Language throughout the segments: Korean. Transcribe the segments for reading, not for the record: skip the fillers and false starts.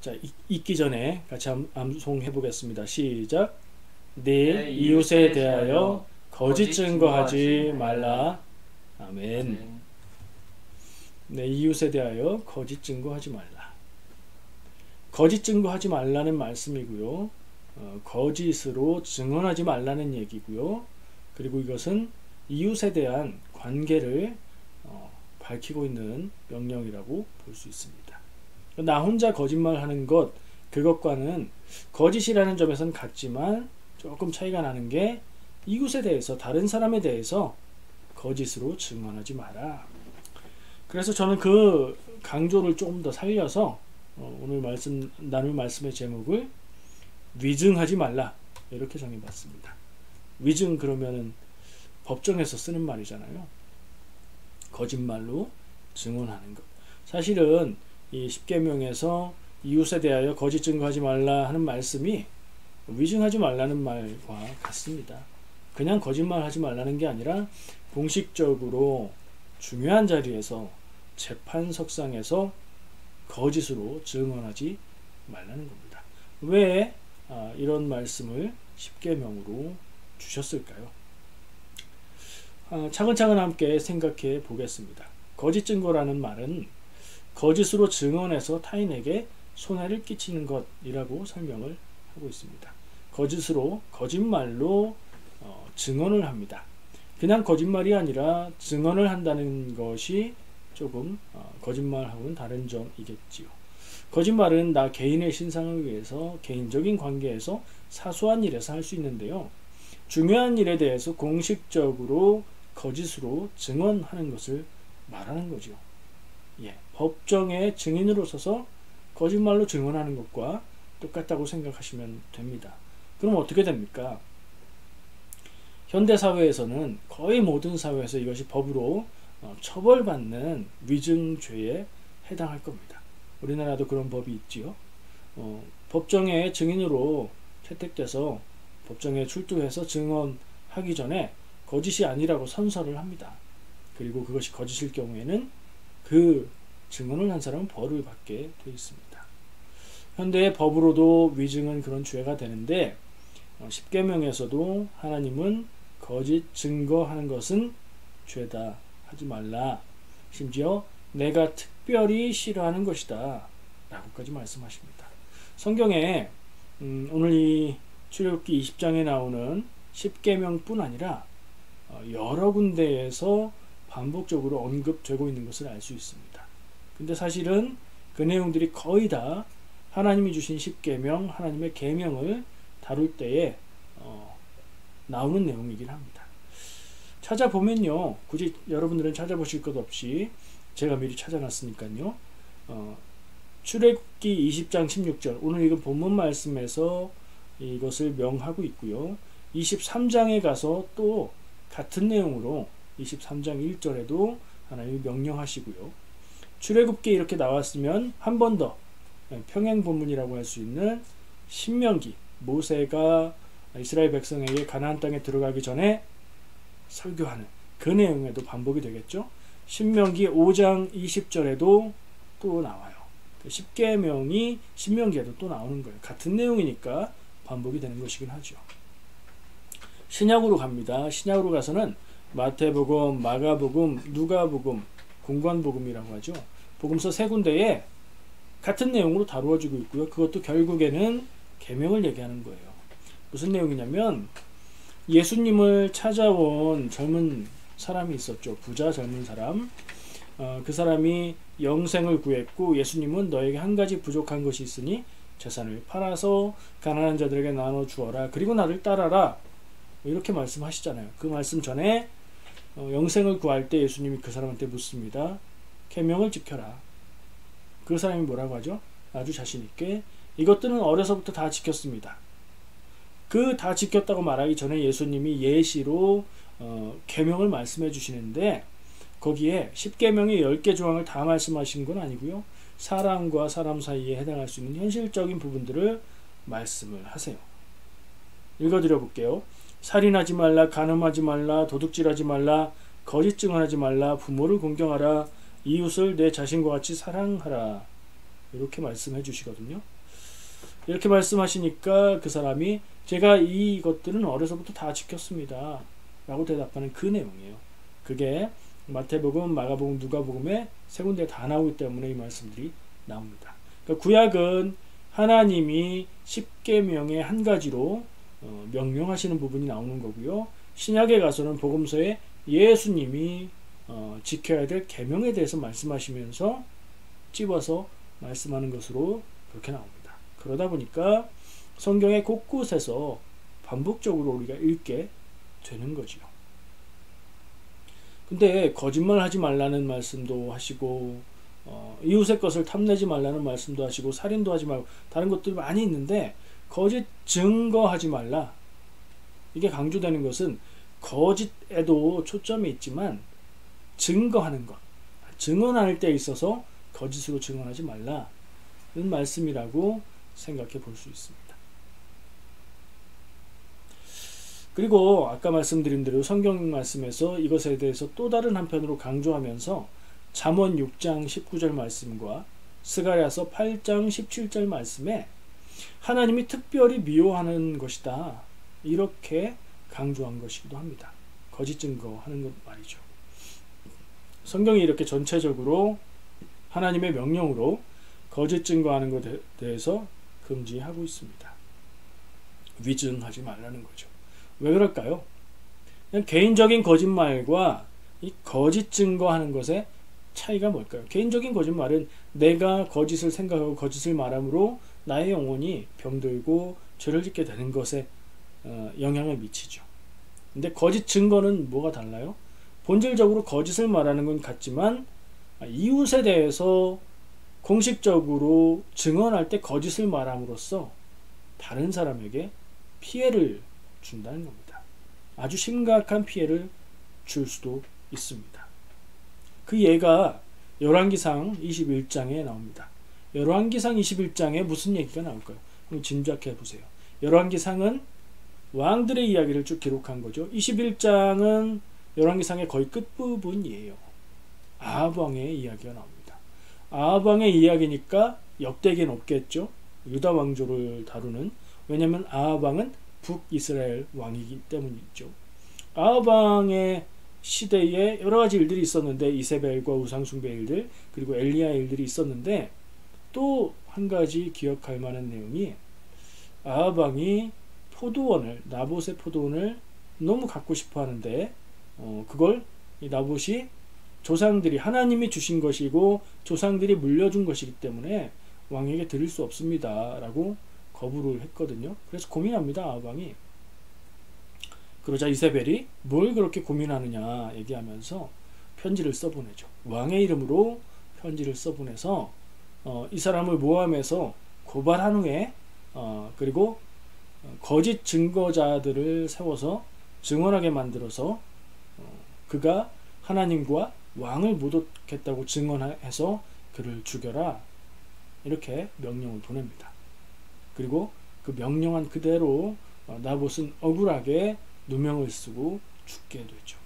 자, 읽기 전에 같이 암송해 보겠습니다. 시작. 내 이웃에 대하여 거짓 증거하지 말라. 아멘. 내 이웃에 대하여 거짓 증거하지 말라. 거짓 증거하지 말라는 말씀이고요. 거짓으로 증언하지 말라는 얘기고요. 그리고 이것은 이웃에 대한 관계를 밝히고 있는 명령이라고 볼 수 있습니다. 나 혼자 거짓말하는 것, 그것과는 거짓이라는 점에서는 같지만 조금 차이가 나는 게 이웃에 대해서, 다른 사람에 대해서 거짓으로 증언하지 마라. 그래서 저는 그 강조를 조금 더 살려서 오늘 나눌 말씀의 제목을 위증하지 말라 이렇게 정해봤습니다. 위증 그러면은 법정에서 쓰는 말이잖아요. 거짓말로 증언하는 것. 사실은 이 십계명에서 이웃에 대하여 거짓 증거하지 말라 하는 말씀이 위증하지 말라는 말과 같습니다. 그냥 거짓말하지 말라는 게 아니라 공식적으로 중요한 자리에서 재판석상에서 거짓으로 증언하지 말라는 겁니다. 왜 이런 말씀을 십계명으로 주셨을까요? 차근차근 함께 생각해 보겠습니다. 거짓 증거라는 말은 거짓으로 증언해서 타인에게 손해를 끼치는 것이라고 설명을 하고 있습니다. 거짓말로 증언을 합니다. 그냥 거짓말이 아니라 증언을 한다는 것이 조금 거짓말하고는 다른 점이겠지요. 거짓말은 나 개인의 신상을 위해서 개인적인 관계에서 사소한 일에서 할 수 있는데요. 중요한 일에 대해서 공식적으로 거짓으로 증언하는 것을 말하는 거죠. 법정의 증인으로 서서 거짓말로 증언하는 것과 똑같다고 생각하시면 됩니다. 그럼 어떻게 됩니까? 현대사회에서는 거의 모든 사회에서 이것이 법으로 처벌받는 위증죄에 해당할 겁니다. 우리나라도 그런 법이 있지요. 법정의 증인으로 채택돼서 법정에 출두해서 증언하기 전에 거짓이 아니라고 선서를 합니다. 그리고 그것이 거짓일 경우에는 그 증언을 한 사람은 벌을 받게 되어 있습니다. 현대의 법으로도 위증은 그런 죄가 되는데 십계명에서도 하나님은 거짓 증거하는 것은 죄다 하지 말라. 심지어 내가 특별히 싫어하는 것이다 라고까지 말씀하십니다. 성경에 오늘 이 출애굽기 20장에 나오는 십계명뿐 아니라 여러 군데에서 반복적으로 언급되고 있는 것을 알 수 있습니다. 근데 사실은 그 내용들이 거의 다 하나님이 주신 십계명, 하나님의 계명을 다룰 때에 나오는 내용이긴 합니다. 찾아보면요, 굳이 여러분들은 찾아보실 것 없이 제가 미리 찾아놨으니까요. 출애굽기 20장 16절 오늘 읽은 본문 말씀에서 이것을 명하고 있고요. 23장에 가서 또 같은 내용으로 23장 1절에도 하나님이 명령하시고요. 출애굽기에 이렇게 나왔으면 한 번 더 평행 본문이라고 할 수 있는 신명기, 모세가 이스라엘 백성에게 가나안 땅에 들어가기 전에 설교하는 그 내용에도 반복이 되겠죠. 신명기 5장 20절에도 또 나와요. 십계명이 신명기에도 또 나오는 거예요. 같은 내용이니까 반복이 되는 것이긴 하죠. 신약으로 갑니다. 신약으로 가서는 마태복음, 마가복음, 누가복음, 공관복음이라고 하죠. 복음서 세 군데에 같은 내용으로 다루어지고 있고요. 그것도 결국에는 계명을 얘기하는 거예요. 무슨 내용이냐면 예수님을 찾아온 젊은 사람이 있었죠. 부자 젊은 사람. 그 사람이 영생을 구했고 예수님은 너에게 한 가지 부족한 것이 있으니 재산을 팔아서 가난한 자들에게 나눠 주어라. 그리고 나를 따라라. 이렇게 말씀하시잖아요. 그 말씀 전에 영생을 구할 때 예수님이 그 사람한테 묻습니다. 계명을 지켜라. 그 사람이 뭐라고 하죠? 아주 자신 있게 이것들은 어려서부터 다 지켰습니다. 그 다 지켰다고 말하기 전에 예수님이 예시로 계명을 말씀해 주시는데 거기에 10계명의 10개 조항을 다 말씀하신 건 아니고요. 사람과 사람 사이에 해당할 수 있는 현실적인 부분들을 말씀을 하세요. 읽어드려 볼게요. 살인하지 말라, 간음하지 말라, 도둑질하지 말라, 거짓 증언하지 말라, 부모를 공경하라, 이웃을 내 자신과 같이 사랑하라. 이렇게 말씀해 주시거든요. 이렇게 말씀하시니까 그 사람이 제가 이것들은 어려서부터 다 지켰습니다 라고 대답하는 그 내용이에요. 그게 마태복음, 마가복음, 누가복음에 세 군데 다 나오기 때문에 이 말씀들이 나옵니다. 그러니까 구약은 하나님이 십계명의 한 가지로 명령하시는 부분이 나오는 거고요. 신약에 가서는 복음서에 예수님이 지켜야 될 계명에 대해서 말씀하시면서 찝어서 말씀하는 것으로 그렇게 나옵니다. 그러다 보니까 성경의 곳곳에서 반복적으로 우리가 읽게 되는 거지요. 근데 거짓말 하지 말라는 말씀도 하시고 이웃의 것을 탐내지 말라는 말씀도 하시고 살인도 하지 말고 다른 것들이 많이 있는데 거짓 증거하지 말라. 이게 강조되는 것은 거짓에도 초점이 있지만 증거하는 것, 증언할 때 있어서 거짓으로 증언하지 말라는 말씀이라고 생각해 볼 수 있습니다. 그리고 아까 말씀드린 대로 성경 말씀에서 이것에 대해서 또 다른 한편으로 강조하면서 잠언 6장 19절 말씀과 스가랴서 8장 17절 말씀에 하나님이 특별히 미워하는 것이다. 이렇게 강조한 것이기도 합니다. 거짓 증거하는 것 말이죠. 성경이 이렇게 전체적으로 하나님의 명령으로 거짓 증거하는 것에 대해서 금지하고 있습니다. 위증하지 말라는 거죠. 왜 그럴까요? 그냥 개인적인 거짓말과 이 거짓 증거하는 것의 차이가 뭘까요? 개인적인 거짓말은 내가 거짓을 생각하고 거짓을 말함으로 나의 영혼이 병들고 죄를 짓게 되는 것에 영향을 미치죠. 근데 거짓 증거는 뭐가 달라요? 본질적으로 거짓을 말하는 건 같지만 이웃에 대해서 공식적으로 증언할 때 거짓을 말함으로써 다른 사람에게 피해를 준다는 겁니다. 아주 심각한 피해를 줄 수도 있습니다. 그 예가 열왕기상 21장에 나옵니다. 열왕기상 21장에 무슨 얘기가 나올까요? 그럼 짐작해 보세요. 열왕기상은 왕들의 이야기를 쭉 기록한 거죠. 21장은 열왕기상의 거의 끝부분이에요. 아합 왕의 이야기가 나옵니다. 아합 왕의 이야기니까 역대기엔 없겠죠. 유다 왕조를 다루는. 왜냐하면 아합 왕은 북이스라엘 왕이기 때문이죠. 아합 왕의 시대에 여러 가지 일들이 있었는데 이세벨과 우상숭배 일들 그리고 엘리야 일들이 있었는데 또 한 가지 기억할 만한 내용이 아합 왕이 포도원을 나봇의 포도원을 너무 갖고 싶어 하는데 그걸 이 나봇이 조상들이 하나님이 주신 것이고 조상들이 물려준 것이기 때문에 왕에게 드릴 수 없습니다 라고 거부를 했거든요. 그래서 고민합니다. 아합 왕이. 그러자 이세벨이 뭘 그렇게 고민하느냐 얘기하면서 편지를 써보내죠. 왕의 이름으로 편지를 써보내서 이 사람을 모함해서 고발한 후에 그리고 거짓 증거자들을 세워서 증언하게 만들어서 그가 하나님과 왕을 모독했다고 증언해서 그를 죽여라 이렇게 명령을 보냅니다. 그리고 그 명령한 그대로 나봇은 억울하게 누명을 쓰고 죽게 되죠.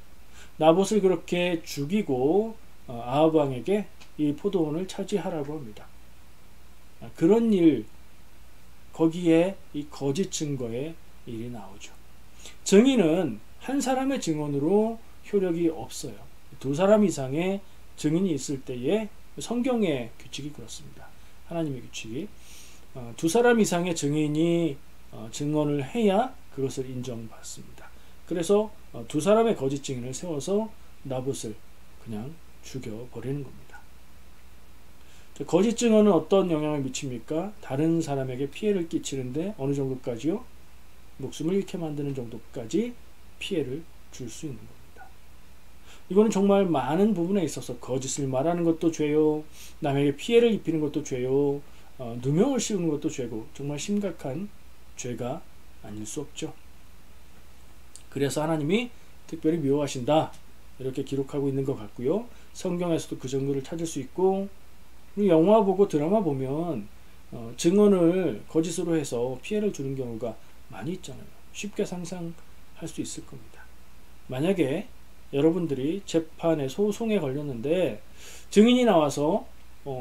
나봇을 그렇게 죽이고 아합 왕에게 이 포도원을 차지하라고 합니다. 그런 일 거기에 이 거짓 증거의 일이 나오죠. 증인은 한 사람의 증언으로 효력이 없어요. 두 사람 이상의 증인이 있을 때에 성경의 규칙이 그렇습니다. 하나님의 규칙이 두 사람 이상의 증인이 증언을 해야 그것을 인정받습니다. 그래서 두 사람의 거짓 증인을 세워서 나봇을 그냥 죽여버리는 겁니다. 거짓 증언은 어떤 영향을 미칩니까? 다른 사람에게 피해를 끼치는데 어느 정도까지요? 목숨을 잃게 만드는 정도까지 피해를 줄 수 있는 겁니다. 이거는 정말 많은 부분에 있어서 거짓을 말하는 것도 죄요, 남에게 피해를 입히는 것도 죄요, 누명을 씌우는 것도 죄고 정말 심각한 죄가 아닐 수 없죠. 그래서 하나님이 특별히 미워하신다 이렇게 기록하고 있는 것 같고요. 성경에서도 그 정도를 찾을 수 있고 영화 보고 드라마 보면 증언을 거짓으로 해서 피해를 주는 경우가 많이 있잖아요. 쉽게 상상할 수 있을 겁니다. 만약에 여러분들이 재판에 소송에 걸렸는데 증인이 나와서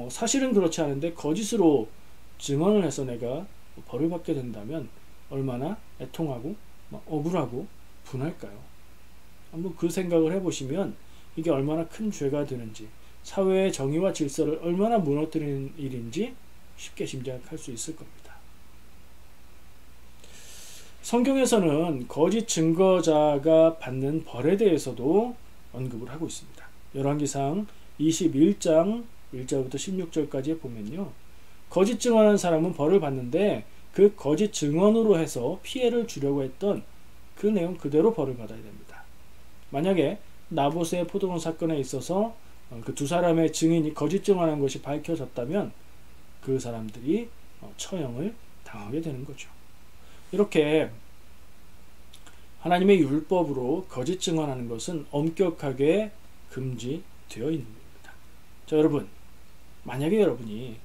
사실은 그렇지 않은데 거짓으로 증언을 해서 내가 벌을 받게 된다면 얼마나 애통하고 억울하고 분할까요? 한번 그 생각을 해보시면 이게 얼마나 큰 죄가 되는지, 사회의 정의와 질서를 얼마나 무너뜨리는 일인지 쉽게 짐작할 수 있을 겁니다. 성경에서는 거짓 증거자가 받는 벌에 대해서도 언급을 하고 있습니다. 열왕기상 21장 1절부터 16절까지 보면요, 거짓 증언한 사람은 벌을 받는데 그 거짓 증언으로 해서 피해를 주려고 했던 그 내용 그대로 벌을 받아야 됩니다. 만약에 나봇의 포도원 사건에 있어서 그 두 사람의 증인이 거짓 증언한 것이 밝혀졌다면 그 사람들이 처형을 당하게 되는 거죠. 이렇게 하나님의 율법으로 거짓 증언하는 것은 엄격하게 금지되어 있는 겁니다. 자, 여러분, 만약에 여러분이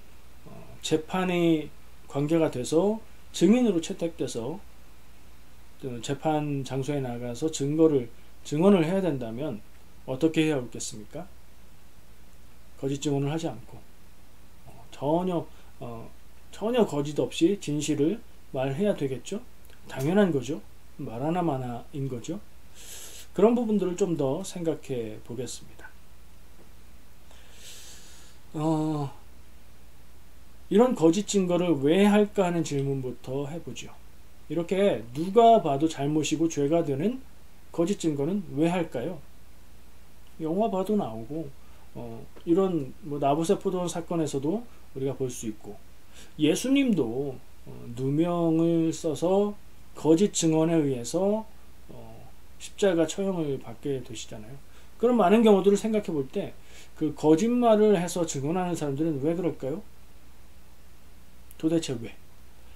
재판이 관계가 돼서 증인으로 채택돼서 재판 장소에 나가서 증언을 해야 된다면 어떻게 해야 하겠습니까? 거짓 증언을 하지 않고 전혀 거짓 없이 진실을 말해야 되겠죠? 당연한 거죠. 말 하나 마나인 거죠. 그런 부분들을 좀 더 생각해 보겠습니다. 이런 거짓 증거를 왜 할까 하는 질문부터 해보죠. 이렇게 누가 봐도 잘못이고 죄가 되는 거짓 증거는 왜 할까요? 영화 봐도 나오고 이런 나봇의 포도원 사건에서도 우리가 볼 수 있고, 예수님도 누명을 써서 거짓 증언에 의해서 십자가 처형을 받게 되시잖아요. 그런 많은 경우들을 생각해 볼 때 그 거짓말을 해서 증언하는 사람들은 왜 그럴까요? 도대체 왜?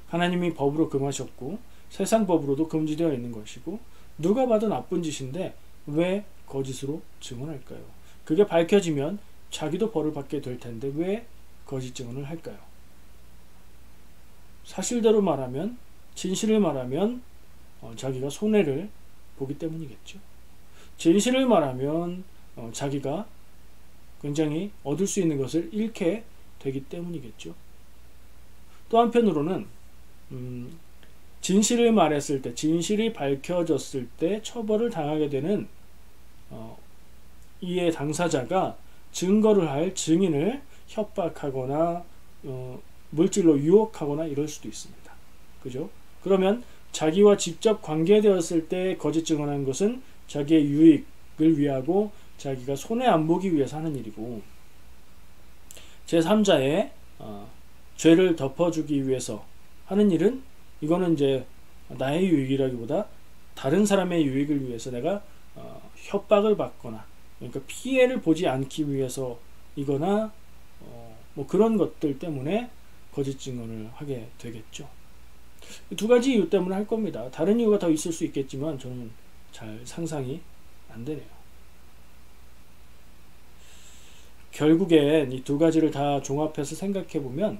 하나님이 법으로 금하셨고 세상 법으로도 금지되어 있는 것이고 누가 봐도 나쁜 짓인데 왜 거짓으로 증언할까요? 그게 밝혀지면 자기도 벌을 받게 될 텐데 왜 거짓 증언을 할까요? 사실대로 말하면, 진실을 말하면 자기가 손해를 보기 때문이겠죠. 진실을 말하면 자기가 굉장히 얻을 수 있는 것을 잃게 되기 때문이겠죠. 또 한편으로는 진실을 말했을 때, 진실이 밝혀졌을 때 처벌을 당하게 되는 이의 당사자가 증거를 할 증인을 협박하거나 물질로 유혹하거나 이럴 수도 있습니다. 그죠? 그러면 자기와 직접 관계되었을 때 거짓 증언한 것은 자기의 유익을 위하고 자기가 손해 안 보기 위해서 하는 일이고, 제3자의 죄를 덮어주기 위해서 하는 일은, 이거는 이제 나의 유익이라기보다 다른 사람의 유익을 위해서 내가 협박을 받거나, 그러니까 피해를 보지 않기 위해서 이거나 그런 것들 때문에 거짓 증언을 하게 되겠죠. 두 가지 이유 때문에 할 겁니다. 다른 이유가 더 있을 수 있겠지만 저는 잘 상상이 안 되네요. 결국엔 이 두 가지를 다 종합해서 생각해 보면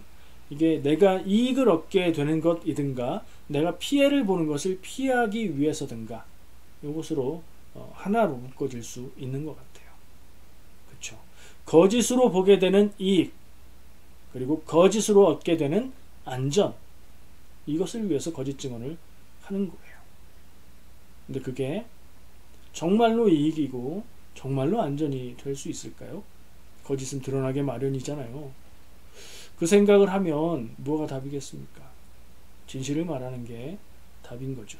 이게 내가 이익을 얻게 되는 것이든가 내가 피해를 보는 것을 피하기 위해서든가, 이것으로 하나로 묶어질 수 있는 것 같아요. 그렇죠? 거짓으로 보게 되는 이익, 그리고 거짓으로 얻게 되는 안전, 이것을 위해서 거짓 증언을 하는 거예요. 근데 그게 정말로 이익이고 정말로 안전이 될 수 있을까요? 거짓은 드러나게 마련이잖아요. 그 생각을 하면 뭐가 답이겠습니까? 진실을 말하는 게 답인 거죠.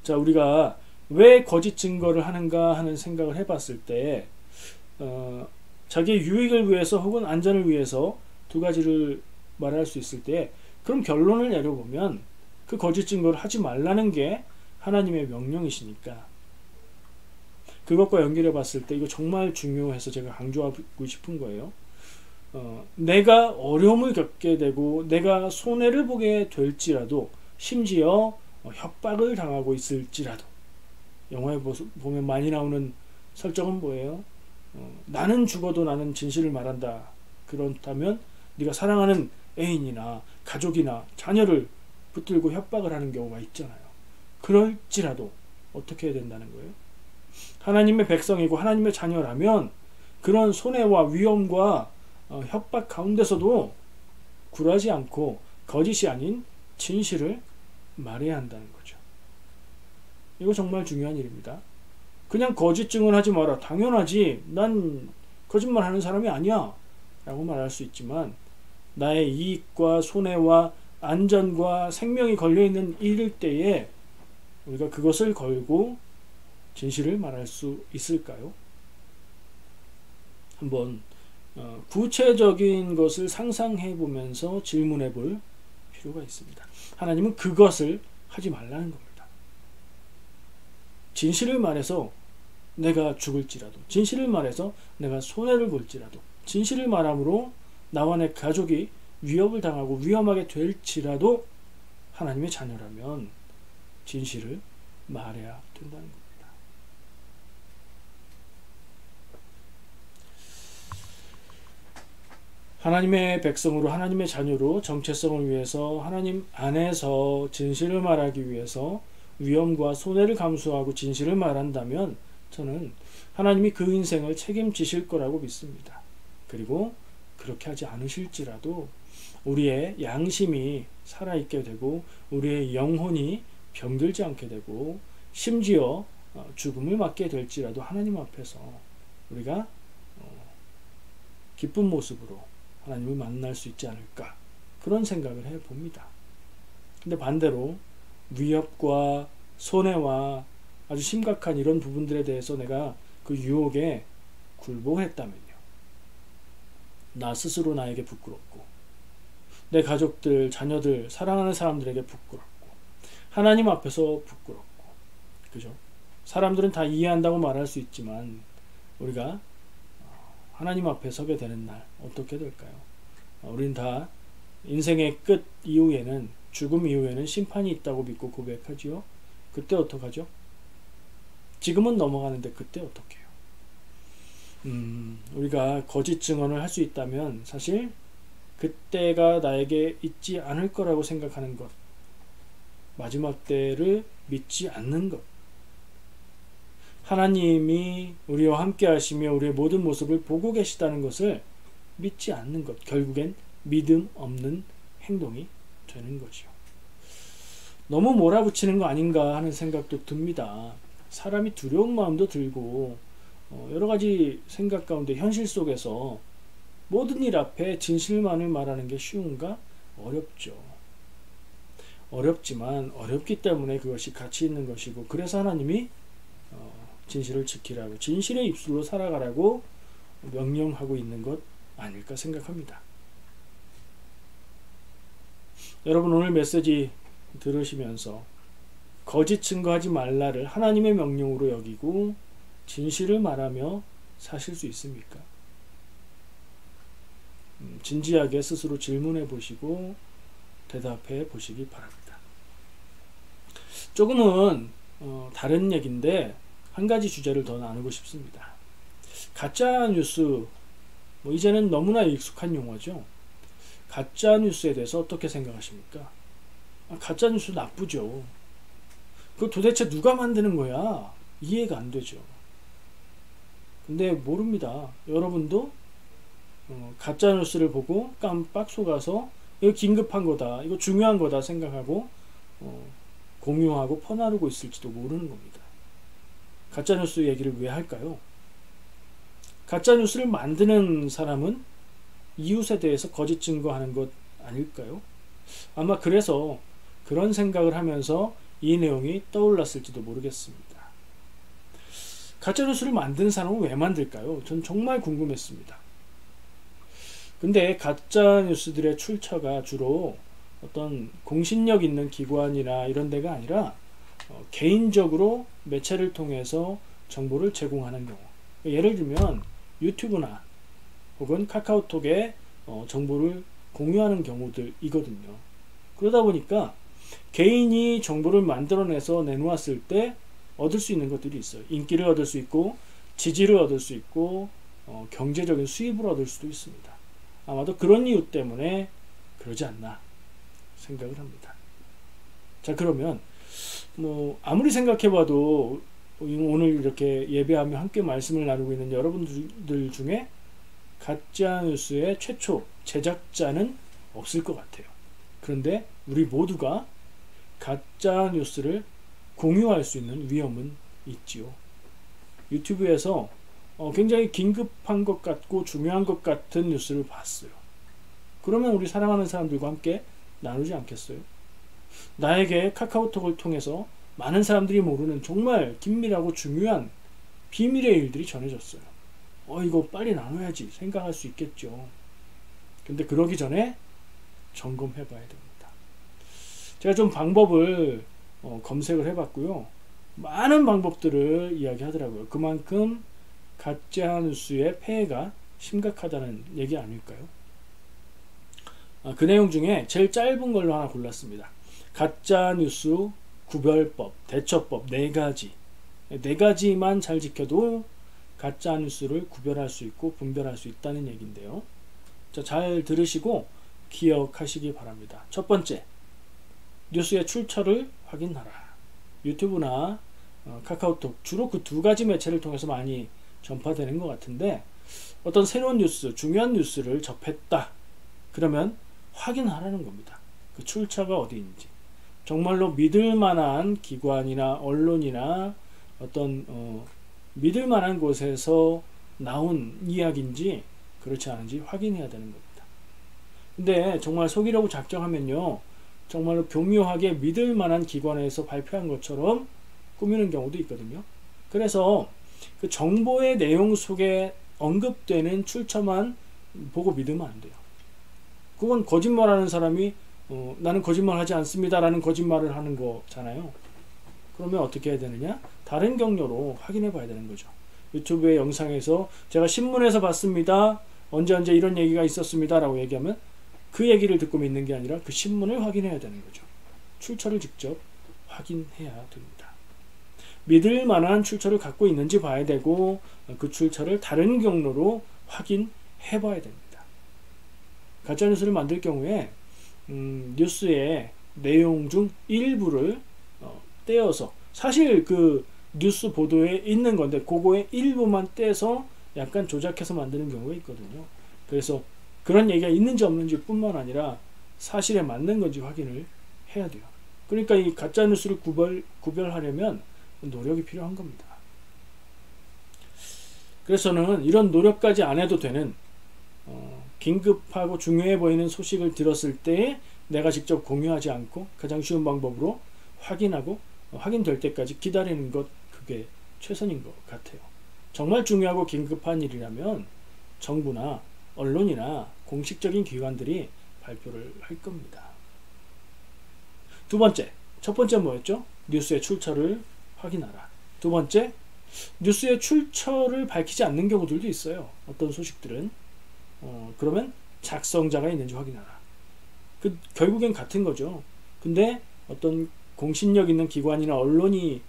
자, 우리가 왜 거짓 증거를 하는가 하는 생각을 해봤을 때 자기의 유익을 위해서 혹은 안전을 위해서 두 가지를 말할 수 있을 때, 그럼 결론을 내려보면 그 거짓 증거를 하지 말라는 게 하나님의 명령이시니까, 그것과 연결해 봤을 때 이거 정말 중요해서 제가 강조하고 싶은 거예요. 내가 어려움을 겪게 되고 내가 손해를 보게 될지라도, 심지어 협박을 당하고 있을지라도, 영화에 보면 많이 나오는 설정은 뭐예요? 나는 죽어도 나는 진실을 말한다. 그렇다면 네가 사랑하는 애인이나 가족이나 자녀를 붙들고 협박을 하는 경우가 있잖아요. 그럴지라도 어떻게 해야 된다는 거예요? 하나님의 백성이고 하나님의 자녀라면 그런 손해와 위험과 협박 가운데서도 굴하지 않고 거짓이 아닌 진실을 말해야 한다는 거죠. 이거 정말 중요한 일입니다. 그냥 거짓 증언하지 마라. 당연하지. 난 거짓말하는 사람이 아니야. 라고 말할 수 있지만 나의 이익과 손해와 안전과 생명이 걸려있는 일일 때에 우리가 그것을 걸고 진실을 말할 수 있을까요? 한번 구체적인 것을 상상해 보면서 질문해 볼 필요가 있습니다. 하나님은 그것을 하지 말라는 겁니다. 진실을 말해서 내가 죽을지라도, 진실을 말해서 내가 손해를 볼지라도, 진실을 말함으로 나와 내 가족이 위협을 당하고 위험하게 될지라도 하나님의 자녀라면 진실을 말해야 된다는 겁니다. 하나님의 백성으로, 하나님의 자녀로 정체성을 위해서 하나님 안에서 진실을 말하기 위해서 위험과 손해를 감수하고 진실을 말한다면 저는 하나님이 그 인생을 책임지실 거라고 믿습니다. 그리고 그렇게 하지 않으실지라도 우리의 양심이 살아있게 되고 우리의 영혼이 병들지 않게 되고 심지어 죽음을 맞게 될지라도 하나님 앞에서 우리가 기쁜 모습으로 하나님을 만날 수 있지 않을까, 그런 생각을 해봅니다. 근데 반대로 위협과 손해와 아주 심각한 이런 부분들에 대해서 내가 그 유혹에 굴복했다면요, 나 스스로 나에게 부끄럽고 내 가족들, 자녀들, 사랑하는 사람들에게 부끄럽고 하나님 앞에서 부끄럽고, 그죠? 사람들은 다 이해한다고 말할 수 있지만 우리가 하나님 앞에 서게 되는 날 어떻게 될까요? 우리는 다 인생의 끝 이후에는, 죽음 이후에는 심판이 있다고 믿고 고백하지요. 그때 어떡하죠? 지금은 넘어가는데 그때 어떻게 해요? 우리가 거짓 증언을 할 수 있다면 사실 그때가 나에게 있지 않을 거라고 생각하는 것, 마지막 때를 믿지 않는 것, 하나님이 우리와 함께 하시며 우리의 모든 모습을 보고 계시다는 것을 믿지 않는 것, 결국엔 믿음 없는 행동이 되는 거죠. 너무 몰아붙이는 거 아닌가 하는 생각도 듭니다. 사람이 두려운 마음도 들고 여러 가지 생각 가운데 현실 속에서 모든 일 앞에 진실만을 말하는 게 쉬운가? 어렵죠. 어렵지만 어렵기 때문에 그것이 가치 있는 것이고, 그래서 하나님이 진실을 지키라고, 진실의 입술로 살아가라고 명령하고 있는 것 아닐까 생각합니다. 여러분, 오늘 메시지 들으시면서 거짓 증거하지 말라를 하나님의 명령으로 여기고 진실을 말하며 사실 수 있습니까? 진지하게 스스로 질문해 보시고 대답해 보시기 바랍니다. 조금은 다른 얘기인데 한 가지 주제를 더 나누고 싶습니다. 가짜 뉴스, 이제는 너무나 익숙한 용어죠. 가짜 뉴스에 대해서 어떻게 생각하십니까? 가짜 뉴스 나쁘죠. 그거 도대체 누가 만드는 거야? 이해가 안 되죠. 근데 모릅니다. 여러분도 가짜 뉴스를 보고 깜빡 속아서 이거 긴급한 거다, 이거 중요한 거다 생각하고 공유하고 퍼나르고 있을지도 모르는 겁니다. 가짜뉴스 얘기를 왜 할까요? 가짜뉴스를 만드는 사람은 이웃에 대해서 거짓 증거하는 것 아닐까요? 아마 그래서 그런 생각을 하면서 이 내용이 떠올랐을지도 모르겠습니다. 가짜뉴스를 만드는 사람은 왜 만들까요? 전 정말 궁금했습니다. 근데 가짜뉴스들의 출처가 주로 어떤 공신력 있는 기관이나 이런 데가 아니라 개인적으로 매체를 통해서 정보를 제공하는 경우, 예를 들면 유튜브나 혹은 카카오톡에 정보를 공유하는 경우들이거든요. 그러다 보니까 개인이 정보를 만들어내서 내놓았을 때 얻을 수 있는 것들이 있어요. 인기를 얻을 수 있고 지지를 얻을 수 있고 경제적인 수입을 얻을 수도 있습니다. 아마도 그런 이유 때문에 그러지 않나 생각을 합니다. 자, 그러면 아무리 생각해봐도 오늘 이렇게 예배하며 함께 말씀을 나누고 있는 여러분들 중에 가짜뉴스의 최초 제작자는 없을 것 같아요. 그런데 우리 모두가 가짜 뉴스를 공유할 수 있는 위험은 있지요. 유튜브에서 굉장히 긴급한 것 같고 중요한 것 같은 뉴스를 봤어요. 그러면 우리 사랑하는 사람들과 함께 나누지 않겠어요? 나에게 카카오톡을 통해서 많은 사람들이 모르는 정말 긴밀하고 중요한 비밀의 일들이 전해졌어요. 이거 빨리 나눠야지 생각할 수 있겠죠. 근데 그러기 전에 점검해 봐야 됩니다. 제가 좀 방법을 검색을 해봤고요. 많은 방법들을 이야기하더라고요. 그만큼 가짜 뉴스의 폐해가 심각하다는 얘기 아닐까요? 그 내용 중에 제일 짧은 걸로 하나 골랐습니다. 가짜 뉴스 구별법, 대처법 4가지. 4가지만 잘 지켜도 가짜 뉴스를 구별할 수 있고 분별할 수 있다는 얘기인데요. 자, 잘 들으시고 기억하시기 바랍니다. 첫 번째, 뉴스의 출처를 확인하라. 유튜브나 카카오톡, 주로 그 2가지 매체를 통해서 많이 전파되는 것 같은데, 어떤 새로운 뉴스, 중요한 뉴스를 접했다. 그러면 확인하라는 겁니다. 그 출처가 어디인지. 정말로 믿을 만한 기관이나 언론이나 어떤 믿을 만한 곳에서 나온 이야기인지 그렇지 않은지 확인해야 되는 겁니다. 근데 정말 속이려고 작정하면요, 정말로 교묘하게 믿을 만한 기관에서 발표한 것처럼 꾸미는 경우도 있거든요. 그래서 그 정보의 내용 속에 언급되는 출처만 보고 믿으면 안 돼요. 그건 거짓말하는 사람이 나는 거짓말하지 않습니다 라는 거짓말을 하는 거잖아요. 그러면 어떻게 해야 되느냐? 다른 경로로 확인해 봐야 되는 거죠. 유튜브의 영상에서 제가 신문에서 봤습니다, 언제 이런 얘기가 있었습니다 라고 얘기하면 그 얘기를 듣고 믿는 게 아니라 그 신문을 확인해야 되는 거죠. 출처를 직접 확인해야 됩니다. 믿을 만한 출처를 갖고 있는지 봐야 되고, 그 출처를 다른 경로로 확인해 봐야 됩니다. 가짜뉴스를 만들 경우에 뉴스의 내용 중 일부를 떼어서, 사실 그 뉴스 보도에 있는 건데 그거의 일부만 떼서 약간 조작해서 만드는 경우가 있거든요. 그래서 그런 얘기가 있는지 없는지 뿐만 아니라 사실에 맞는 건지 확인을 해야 돼요. 그러니까 이 가짜뉴스를 구별하려면 노력이 필요한 겁니다. 그래서 저는 이런 노력까지 안 해도 되는 긴급하고 중요해 보이는 소식을 들었을 때 내가 직접 공유하지 않고 가장 쉬운 방법으로 확인하고 확인될 때까지 기다리는 것, 그게 최선인 것 같아요. 정말 중요하고 긴급한 일이라면 정부나 언론이나 공식적인 기관들이 발표를 할 겁니다. 두 번째, 첫 번째 뭐였죠? 뉴스의 출처를 확인하라. 두 번째, 뉴스의 출처를 밝히지 않는 경우들도 있어요. 어떤 소식들은 그러면 작성자가 있는지 확인하라. 결국엔 같은 거죠. 근데 어떤 공신력 있는 기관이나 언론이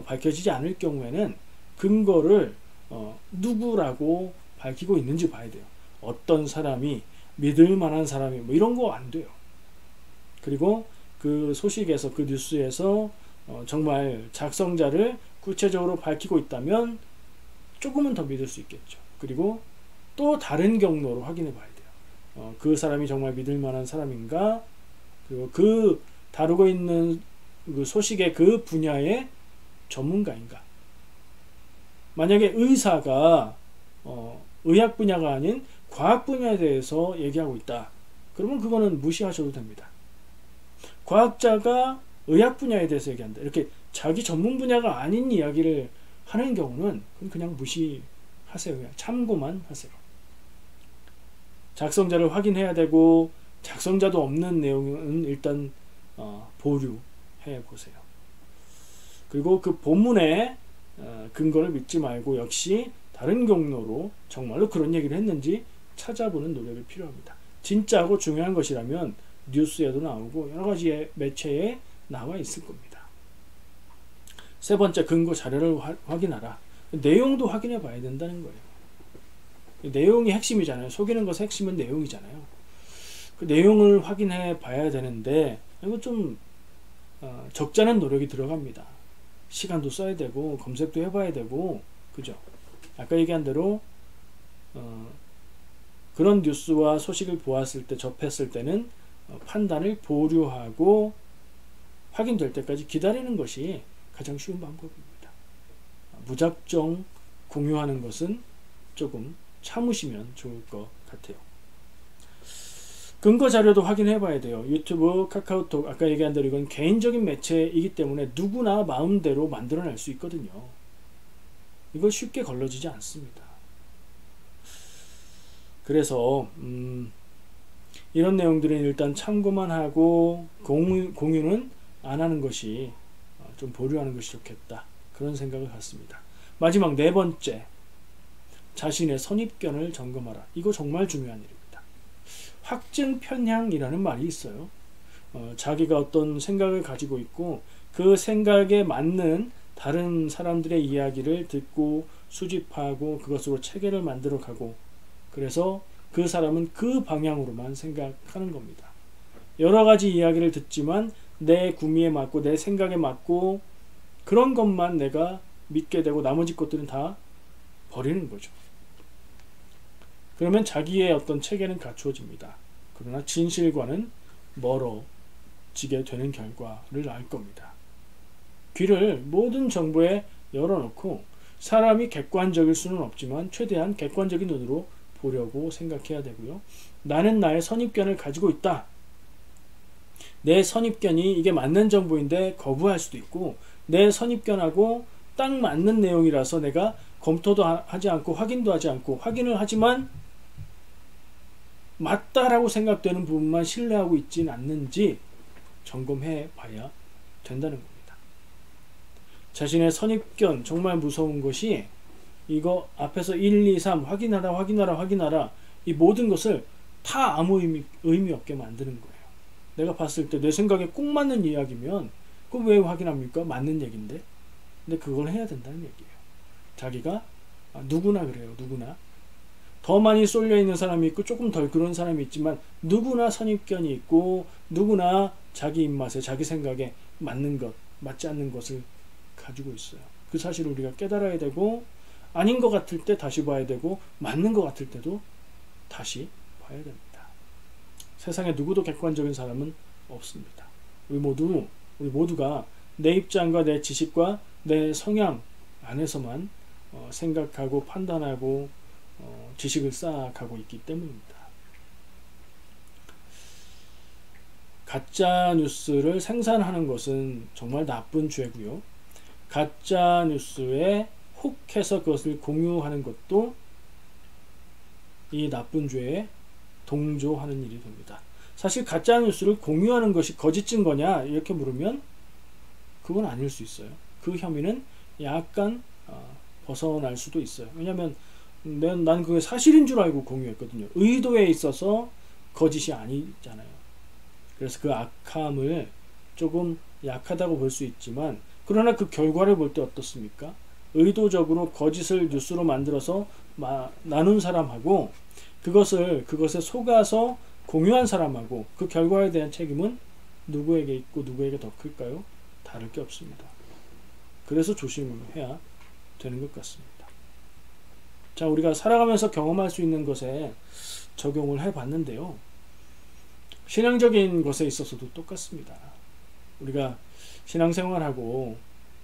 밝혀지지 않을 경우에는 근거를 누구라고 밝히고 있는지 봐야 돼요. 어떤 사람이, 믿을 만한 사람이, 뭐 이런 거 안 돼요. 그리고 그 소식에서, 그 뉴스에서 정말 작성자를 구체적으로 밝히고 있다면 조금은 더 믿을 수 있겠죠. 그리고 또 다른 경로로 확인해 봐야 돼요. 그 사람이 정말 믿을 만한 사람인가, 그리고 그 다루고 있는 그 소식의 그 분야의 전문가인가. 만약에 의사가 의학 분야가 아닌 과학 분야에 대해서 얘기하고 있다, 그러면 그거는 무시하셔도 됩니다. 과학자가 의학 분야에 대해서 얘기한다, 이렇게 자기 전문 분야가 아닌 이야기를 하는 경우는 그냥 무시하세요. 그냥 참고만 하세요. 작성자를 확인해야 되고, 작성자도 없는 내용은 일단 보류해 보세요. 그리고 그 본문의 근거를 믿지 말고 역시 다른 경로로 정말로 그런 얘기를 했는지 찾아보는 노력이 필요합니다. 진짜고 중요한 것이라면 뉴스에도 나오고 여러 가지 매체에 나와 있을 겁니다. 세 번째, 근거 자료를 확인하라. 내용도 확인해 봐야 된다는 거예요. 내용이 핵심이잖아요. 속이는 것의 핵심은 내용이잖아요. 그 내용을 확인해 봐야 되는데 이거 좀 적잖은 노력이 들어갑니다. 시간도 써야 되고 검색도 해봐야 되고, 그죠? 아까 얘기한 대로 그런 뉴스와 소식을 보았을 때, 접했을 때는 판단을 보류하고 확인될 때까지 기다리는 것이 가장 쉬운 방법입니다. 무작정 공유하는 것은 조금 참으시면 좋을 것 같아요. 근거 자료도 확인해 봐야 돼요. 유튜브, 카카오톡, 아까 얘기한 대로 이건 개인적인 매체이기 때문에 누구나 마음대로 만들어낼 수 있거든요. 이걸 쉽게 걸러지지 않습니다. 그래서 이런 내용들은 일단 참고만 하고 공유는 안 하는 것이 좀 보류하는 것이 좋겠다. 그런 생각을 갖습니다. 마지막 네 번째, 자신의 선입견을 점검하라. 이거 정말 중요한 일입니다. 확증 편향이라는 말이 있어요. 자기가 어떤 생각을 가지고 있고 그 생각에 맞는 다른 사람들의 이야기를 듣고 수집하고 그것으로 체계를 만들어 가고, 그래서 그 사람은 그 방향으로만 생각하는 겁니다. 여러 가지 이야기를 듣지만 내 구미에 맞고 내 생각에 맞고 그런 것만 내가 믿게 되고 나머지 것들은 다 버리는 거죠. 그러면 자기의 어떤 체계는 갖추어집니다. 그러나 진실과는 멀어지게 되는 결과를 알 겁니다. 귀를 모든 정보에 열어놓고 사람이 객관적일 수는 없지만 최대한 객관적인 눈으로 보려고 생각해야 되고요. 나는 나의 선입견을 가지고 있다. 내 선입견이 이게 맞는 정보인데 거부할 수도 있고, 내 선입견하고 딱 맞는 내용이라서 내가 검토도 하지 않고 확인도 하지 않고, 확인을 하지만 맞다라고 생각되는 부분만 신뢰하고 있지는 않는지 점검해 봐야 된다는 겁니다. 자신의 선입견, 정말 무서운 것이 이거 앞에서 1, 2, 3 확인하라 이 모든 것을 다 아무 의미 없게 만드는 거예요. 내가 봤을 때 내 생각에 꼭 맞는 이야기면 그럼 왜 확인합니까? 맞는 얘기인데. 근데 그걸 해야 된다는 얘기예요. 자기가 누구나 그래요. 누구나. 더 많이 쏠려 있는 사람이 있고 조금 덜 그런 사람이 있지만 누구나 선입견이 있고 누구나 자기 입맛에 자기 생각에 맞는 것, 맞지 않는 것을 가지고 있어요. 그 사실을 우리가 깨달아야 되고, 아닌 것 같을 때 다시 봐야 되고 맞는 것 같을 때도 다시 봐야 됩니다. 세상에 누구도 객관적인 사람은 없습니다. 우리 모두가 내 입장과 내 지식과 내 성향 안에서만 생각하고 판단하고 지식을 쌓아가고 있기 때문입니다. 가짜 뉴스를 생산하는 것은 정말 나쁜 죄고요. 가짜 뉴스에 혹해서 그것을 공유하는 것도 이 나쁜 죄에 동조하는 일이 됩니다. 사실 가짜 뉴스를 공유하는 것이 거짓 증거냐 이렇게 물으면 그건 아닐 수 있어요. 그 혐의는 약간 벗어날 수도 있어요. 왜냐하면 난 그게 사실인 줄 알고 공유했거든요. 의도에 있어서 거짓이 아니잖아요. 그래서 그 악함을 조금 약하다고 볼 수 있지만, 그러나 그 결과를 볼 때 어떻습니까? 의도적으로 거짓을 뉴스로 만들어서 나눈 사람하고 그것에 속아서 공유한 사람하고 그 결과에 대한 책임은 누구에게 있고 누구에게 더 클까요? 다를 게 없습니다. 그래서 조심해야 되는 것 같습니다. 자, 우리가 살아가면서 경험할 수 있는 것에 적용을 해봤는데요. 신앙적인 것에 있어서도 똑같습니다. 우리가 신앙생활하고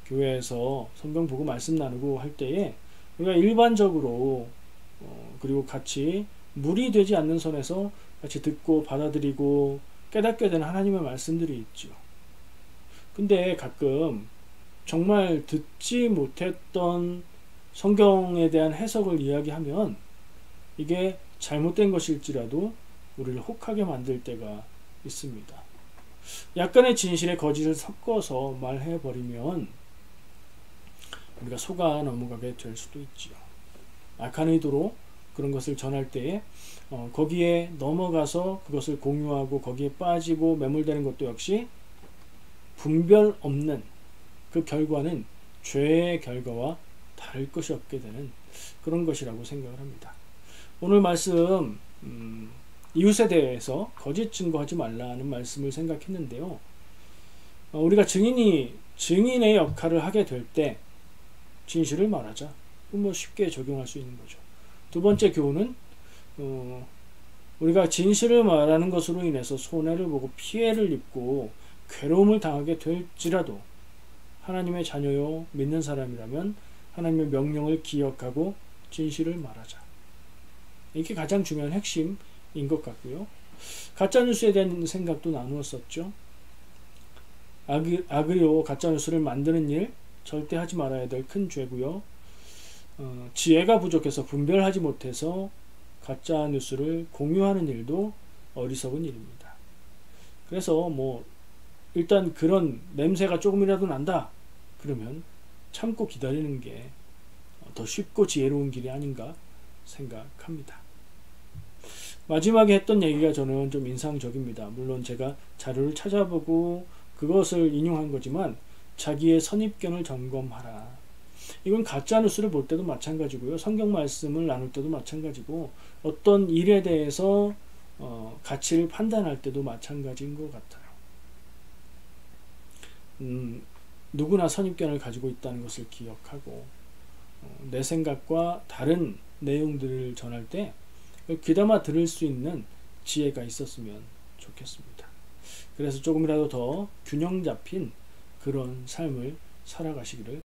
교회에서 성경 보고 말씀 나누고 할 때에 우리가 일반적으로 그리고 같이 무리 되지 않는 선에서 같이 듣고 받아들이고 깨닫게 되는 하나님의 말씀들이 있죠. 근데 가끔 정말 듣지 못했던 성경에 대한 해석을 이야기하면 이게 잘못된 것일지라도 우리를 혹하게 만들 때가 있습니다. 약간의 진실에 거짓을 섞어서 말해버리면 우리가 속아 넘어가게 될 수도 있지요. 악한 의도로 그런 것을 전할 때에 거기에 넘어가서 그것을 공유하고 거기에 빠지고 매몰되는 것도 역시 분별 없는 그 결과는 죄의 결과와 다를 것이 없게 되는 그런 것이라고 생각을 합니다. 오늘 말씀 이웃에 대해서 거짓 증거하지 말라는 말씀을 생각했는데요. 우리가 증인의 역할을 하게 될 때 진실을 말하자. 쉽게 적용할 수 있는 거죠. 두 번째 교훈은 우리가 진실을 말하는 것으로 인해서 손해를 보고 피해를 입고 괴로움을 당하게 될지라도 하나님의 자녀요 믿는 사람이라면 하나님의 명령을 기억하고 진실을 말하자. 이게 가장 중요한 핵심인 것 같고요. 가짜뉴스에 대한 생각도 나누었었죠. 악의로 가짜뉴스를 만드는 일 절대 하지 말아야 될 큰 죄고요. 지혜가 부족해서 분별하지 못해서 가짜뉴스를 공유하는 일도 어리석은 일입니다. 그래서 일단 그런 냄새가 조금이라도 난다 그러면 참고 기다리는 게 더 쉽고 지혜로운 길이 아닌가 생각합니다. 마지막에 했던 얘기가 저는 좀 인상적입니다. 물론 제가 자료를 찾아보고 그것을 인용한 거지만 자기의 선입견을 점검하라. 이건 가짜뉴스를 볼 때도 마찬가지고요. 성경 말씀을 나눌 때도 마찬가지고 어떤 일에 대해서 가치를 판단할 때도 마찬가지인 것 같아요. 누구나 선입견을 가지고 있다는 것을 기억하고 내 생각과 다른 내용들을 전할 때 귀담아 들을 수 있는 지혜가 있었으면 좋겠습니다. 그래서 조금이라도 더 균형 잡힌 그런 삶을 살아가시기를